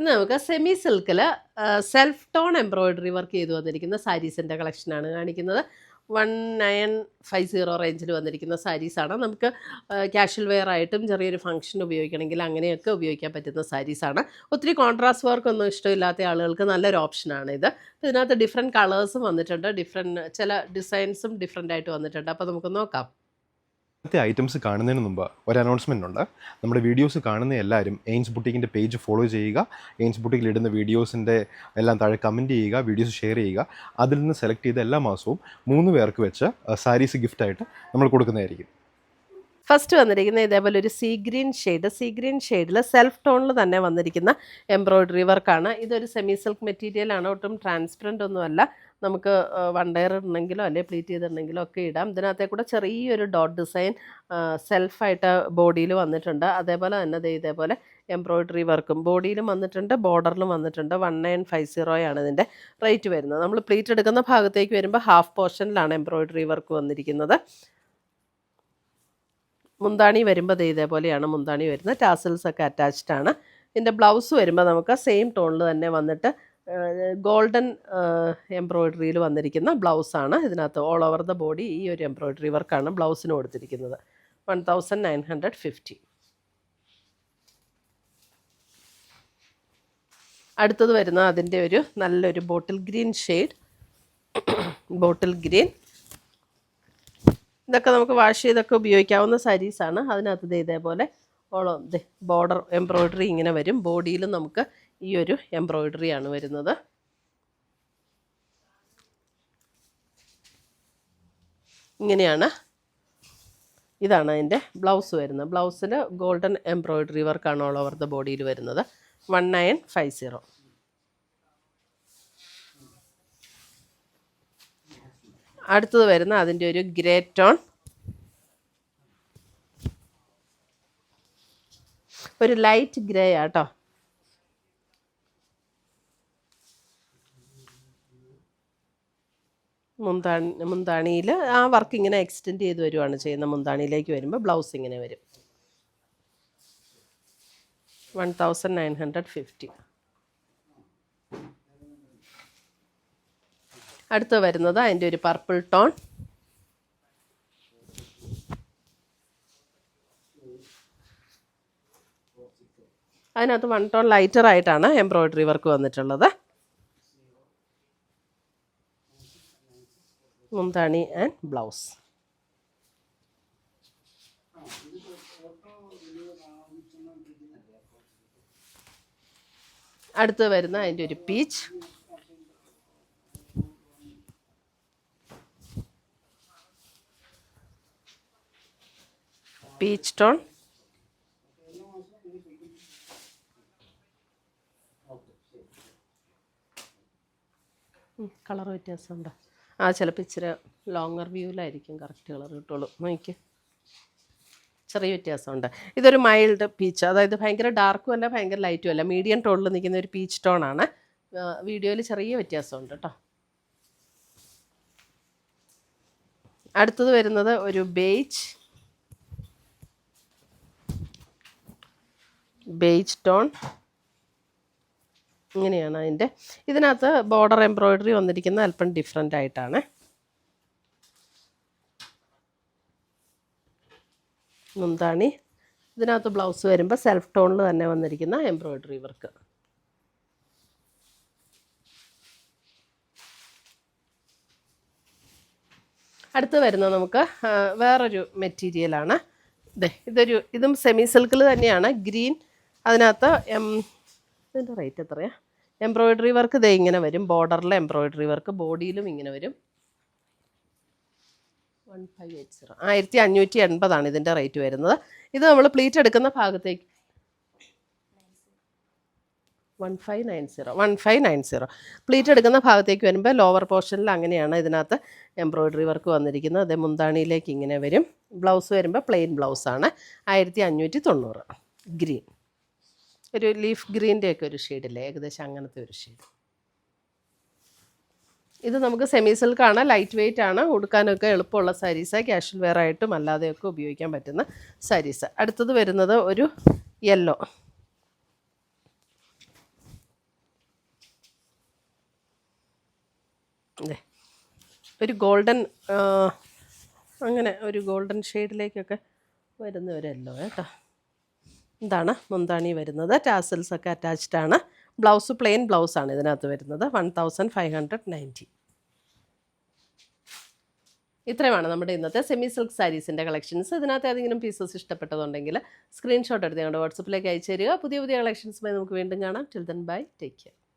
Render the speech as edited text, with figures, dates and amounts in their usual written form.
ഇന്ന് നമുക്ക് സെമി സിൽക്കിൽ സെൽഫ് ടോൺ എംബ്രോയിഡറി വർക്ക് ചെയ്ത് വന്നിരിക്കുന്ന സാരീസിൻ്റെ കളക്ഷനാണ് കാണിക്കുന്നത്. 1950 റേഞ്ചിൽ വന്നിരിക്കുന്ന സാരീസാണ്. നമുക്ക് ക്യാഷ്വൽ വെയർ ആയിട്ടും ചെറിയൊരു ഫംഗ്ഷൻ ഉപയോഗിക്കണമെങ്കിൽ അങ്ങനെയൊക്കെ ഉപയോഗിക്കാൻ പറ്റുന്ന സാരീസാണ്. ഒത്തിരി കോൺട്രാസ്റ്റ് വർക്കൊന്നും ഇഷ്ടമില്ലാത്ത ആളുകൾക്ക് നല്ലൊരു ഓപ്ഷനാണ് ഇത്. ഇതിനകത്ത് ഡിഫറെൻറ്റ് കളേഴ്സും വന്നിട്ടുണ്ട്, ചില ഡിസൈൻസും ഡിഫറെൻ്റ് ആയിട്ട് വന്നിട്ടുണ്ട്. അപ്പോൾ നമുക്ക് നോക്കാം. ഇന്നത്തെ ഐറ്റംസ് കാണുന്നതിന് മുമ്പ് ഒരു അനൗൺസ്മെൻ്റ് ഉണ്ട്. നമ്മുടെ വീഡിയോസ് കാണുന്ന എല്ലാവരും എയിൻസ് ബുട്ടീക്കിൻ്റെ പേജ് ഫോളോ ചെയ്യുക. എയിൻസ് ബുട്ടീക്കിൽ ഇടുന്ന വീഡിയോസിൻ്റെ എല്ലാം താഴെ കമൻറ്റ് ചെയ്യുക, വീഡിയോസ് ഷെയർ ചെയ്യുക. അതിൽ നിന്ന് സെലക്ട് ചെയ്ത എല്ലാ മാസവും 3 പേർക്ക് വെച്ച് സാരീസ് ഗിഫ്റ്റായിട്ട് നമ്മൾ കൊടുക്കുന്നതായിരിക്കും. ഫസ്റ്റ് വന്നിരിക്കുന്ന ഇതേപോലെ ഒരു സീ ഗ്രീൻ ഷെയ്ഡിൽ സെൽഫ് ടോണിൽ തന്നെ വന്നിരിക്കുന്ന എംബ്രോയിഡറി വർക്കാണ്. ഇതൊരു സെമി സിൽക്ക് മെറ്റീരിയലാണ്, ഒട്ടും ട്രാൻസ്പെറൻ്റ് ഒന്നുമല്ല. നമുക്ക് വൺ ഡയർ ഇടണമെങ്കിലോ അല്ലെങ്കിൽ പ്ലീറ്റ് ചെയ്തിടണമെങ്കിലോ ഒക്കെ ഇടാം. ഇതിനകത്തെ കൂടെ ചെറിയൊരു ഡോട്ട് ഡിസൈൻ സെൽഫായിട്ട് ബോഡിയിൽ വന്നിട്ടുണ്ട്. അതേപോലെ തന്നെ ഇതേപോലെ എംബ്രോയിഡറി വർക്കും ബോഡിയിലും വന്നിട്ടുണ്ട്, ബോർഡറിലും വന്നിട്ടുണ്ട്. 1950 ഇതിൻ്റെ റേറ്റ് വരുന്നത്. നമ്മൾ പ്ലീറ്റ് എടുക്കുന്ന ഭാഗത്തേക്ക് വരുമ്പോൾ ഹാഫ് പോർഷനിലാണ് എംബ്രോയിഡറി വർക്ക് വന്നിരിക്കുന്നത്. മുന്താണി വരുമ്പോൾ ഇതേപോലെയാണ് മുന്താണി വരുന്നത്. ടാസൽസ് ഒക്കെ അറ്റാച്ച്ഡ് ആണ്. ഇതിൻ്റെ ബ്ലൗസ് വരുമ്പോൾ നമുക്ക് സെയിം ടോണിൽ തന്നെ വന്നിട്ട് ഗോൾഡൻ എംബ്രോയിഡറിയിൽ വന്നിരിക്കുന്ന ബ്ലൗസാണ്. ഇതിനകത്ത് ഓൾ ഓവർ ദ ബോഡി ഈ ഒരു എംബ്രോയിഡറി വർക്കാണ് ബ്ലൗസിന് കൊടുത്തിരിക്കുന്നത്. 1950. അടുത്തത് വരുന്ന അതിൻ്റെ ഒരു നല്ലൊരു ബോട്ടിൽ ഗ്രീൻ ഇതൊക്കെ നമുക്ക് വാഷ് ചെയ്തൊക്കെ ഉപയോഗിക്കാവുന്ന സാരീസാണ്. അതിനകത്ത് ഇതേപോലെ ബോർഡർ എംബ്രോയിഡറി ഇങ്ങനെ വരും. ബോഡിയിലും നമുക്ക് ഈ ഒരു എംബ്രോയിഡറിയാണ് വരുന്നത്. ഇതാണ് അതിൻ്റെ ബ്ലൗസ് വരുന്നത്. ബ്ലൗസിൽ ഗോൾഡൻ എംബ്രോയിഡറി വർക്കാണ് ഓൾ ഓവർ ദ ബോഡിയിൽ വരുന്നത്. 1950. അടുത്തത് വരുന്ന അതിൻ്റെ ഒരു ഗ്രേ ടോൺ, ഒരു ലൈറ്റ് ഗ്രേ ആട്ടോ. മുന്താണിയിൽ ആ വർക്ക് ഇങ്ങനെ എക്സ്റ്റെൻഡ് ചെയ്ത് വരുവാണ് ചെയ്യുന്നത്. മുന്താണിയിലേക്ക് വരുമ്പോൾ ബ്ലൗസ് ഇങ്ങനെ വരും. 1950. അടുത്ത് വരുന്നത് അതിൻ്റെ ഒരു പർപ്പിൾ ടോൺ. അതിനകത്ത് 1 ടോൺ ലൈറ്റർ ആയിട്ടാണ് എംബ്രോയിഡറി വർക്ക് വന്നിട്ടുള്ളത്. മുന്താണി ആൻഡ് ബ്ലൗസ്. അടുത്ത് വരുന്ന അതിൻ്റെ ഒരു പീച്ച് ടോൺ. കളർ വ്യത്യാസമുണ്ടോ? ചിലപ്പോൾ ഇച്ചിരി ലോങ്ങർ വ്യൂവിലായിരിക്കും കറക്റ്റ് കളർ കിട്ടുള്ളൂ. നോക്കി, ചെറിയ വ്യത്യാസമുണ്ട്. ഇതൊരു മൈൽഡ് പീച്ച്, അതായത് ഭയങ്കര ഡാർക്കും അല്ല ഭയങ്കര ലൈറ്റും അല്ല, മീഡിയം ടോണിൽ നിൽക്കുന്ന ഒരു പീച്ച് ടോണാണ്. വീഡിയോയിൽ ചെറിയ വ്യത്യാസമുണ്ട് കേട്ടോ. അടുത്തത് വരുന്നത് ഒരു ബേജ് ടോൺ. ഇങ്ങനെയാണ് അതിൻ്റെ. ഇതിനകത്ത് ബോർഡർ എംബ്രോയിഡറി വന്നിരിക്കുന്നത് അല്പം ഡിഫറെൻ്റ് ആയിട്ടാണ്. മുന്താണി. ഇതിനകത്ത് ബ്ലൗസ് വരുമ്പോൾ സെൽഫ് ടോണിൽ തന്നെ വന്നിരിക്കുന്ന എംബ്രോയിഡറി വർക്ക്. അടുത്ത് വരുന്നത് നമുക്ക് വേറൊരു മെറ്റീരിയലാണ്. ഇതും സെമി സിൽക്കിൽ തന്നെയാണ്. ഗ്രീൻ. അതിനകത്ത് ഇതിൻ്റെ റേറ്റ് എത്രയാണ്? എംബ്രോയിഡറി വർക്ക് ഇങ്ങനെ വരും. ബോർഡറിൽ എംബ്രോയിഡറി വർക്ക്, ബോഡിയിലും ഇങ്ങനെ വരും. 1580. 1580 ഇതിൻ്റെ റേറ്റ് വരുന്നത്. ഇത് നമ്മൾ പ്ലീറ്റ് എടുക്കുന്ന ഭാഗത്തേക്ക് 1590 പ്ലീറ്റ് എടുക്കുന്ന ഭാഗത്തേക്ക് വരുമ്പോൾ ലോവർ പോർഷനിൽ അങ്ങനെയാണ് ഇതിനകത്ത് എംബ്രോയിഡറി വർക്ക് വന്നിരിക്കുന്നത്. അതേ മുന്താണിയിലേക്ക് ഇങ്ങനെ വരും. ബ്ലൗസ് വരുമ്പോൾ പ്ലെയിൻ ബ്ലൗസാണ്. 1590. ഗ്രീൻ, ഒരു ലീഫ് ഗ്രീൻ്റെയൊക്കെ ഒരു ഷെയ്ഡില്ലേ, ഏകദേശം അങ്ങനത്തെ ഒരു ഷെയ്ഡ്. ഇത് നമുക്ക് സെമി സിൽക്കാണ്, ലൈറ്റ് വെയ്റ്റ് ആണ്, ഉടുക്കാനൊക്കെ എളുപ്പമുള്ള സാരീസ്. ക്യാഷ്വൽ വെയർ ആയിട്ടും അല്ലാതെയൊക്കെ ഉപയോഗിക്കാൻ പറ്റുന്ന സാരീസ്. അടുത്തത് വരുന്നത് ഒരു യെല്ലോ. അതെ, ഒരു ഗോൾഡൻ അങ്ങനെ ഒരു ഗോൾഡൻ ഷെയ്ഡിലേക്കൊക്കെ വരുന്ന ഒരു യെല്ലോ കേട്ടോ. ഇതാണ് മുന്താണി വരുന്നത്. ടാസൽസ് ഒക്കെ അറ്റാച്ച്ഡ് ആണ്. ബ്ലൗസ് പ്ലെയിൻ ബ്ലൗസാണ് ഇതിനകത്ത് വരുന്നത്. 1590. ഇത്രയുമാണ് നമ്മുടെ ഇന്നത്തെ സെമി സിൽക്ക് സാരീസിൻ്റെ കളക്ഷൻസ്. ഇതിനകത്ത് ഏതെങ്കിലും പീസസ് ഇഷ്ടപ്പെട്ടതുണ്ടെങ്കിൽ സ്ക്രീൻഷോട്ട് എടുത്ത് ഞങ്ങളുടെ വാട്സപ്പിലേക്ക് അയച്ചു തരിക. പുതിയ പുതിയ കളക്ഷൻസുമായി നമുക്ക് വീണ്ടും കാണാം. Till then bye, take care.